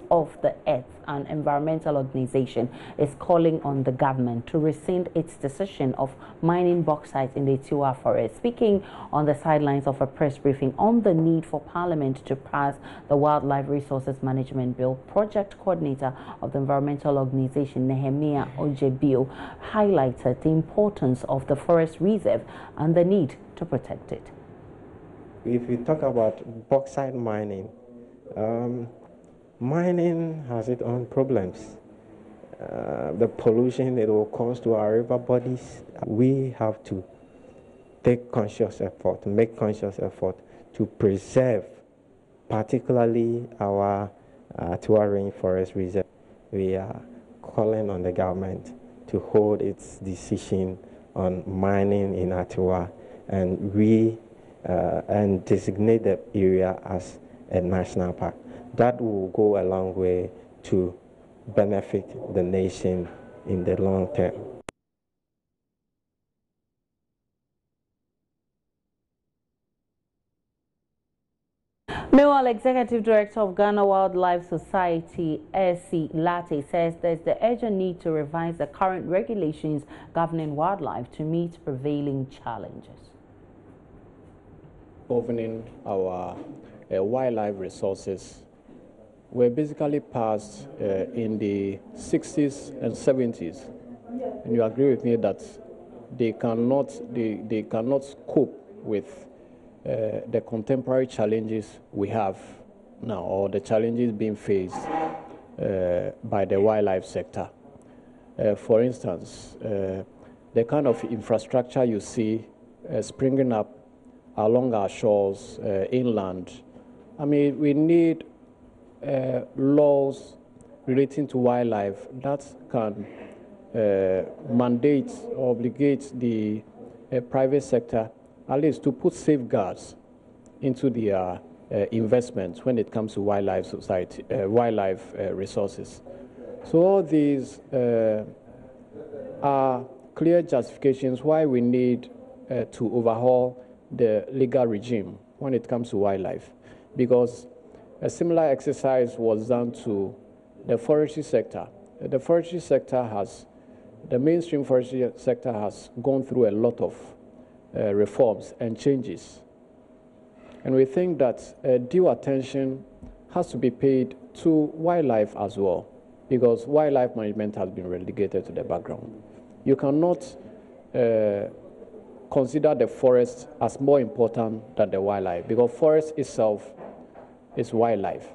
of the Earth, an environmental organization, is calling on the government to rescind its decision of mining bauxite in the Atewa forest. Speaking on the sidelines of a press briefing on the need for Parliament to pass the Wildlife Resources Management Bill, project coordinator of the environmental organization, Nehemiah Ojebio, highlighted the importance of the forest reserve and the need to protect it. If we talk about bauxite mining, mining has its own problems. The pollution it will cause to our river bodies. We have to make conscious effort to preserve, particularly our Atewa rainforest reserve. We are calling on the government to hold its decision on mining in Atewa and designate the area as a national park. That will go a long way to benefit the nation in the long term. Meanwhile, Executive Director of Ghana Wildlife Society, S.C. Latte, says there's the urgent need to revise the current regulations governing wildlife to meet prevailing challenges. Governing our wildlife resources were basically passed in the 60s and 70s. And you agree with me that they cannot cope with the contemporary challenges we have now, or the challenges being faced by the wildlife sector. For instance, the kind of infrastructure you see springing up along our shores, inland. I mean, we need laws relating to wildlife that can mandate or obligate the private sector at least to put safeguards into their investments when it comes to wildlife resources. So all these are clear justifications why we need to overhaul the legal regime when it comes to wildlife, because a similar exercise was done to the forestry sector. The forestry sector the mainstream forestry sector has gone through a lot of reforms and changes. And we think that due attention has to be paid to wildlife as well, because wildlife management has been relegated to the background. You cannot consider the forest as more important than the wildlife, because forest itself is wildlife.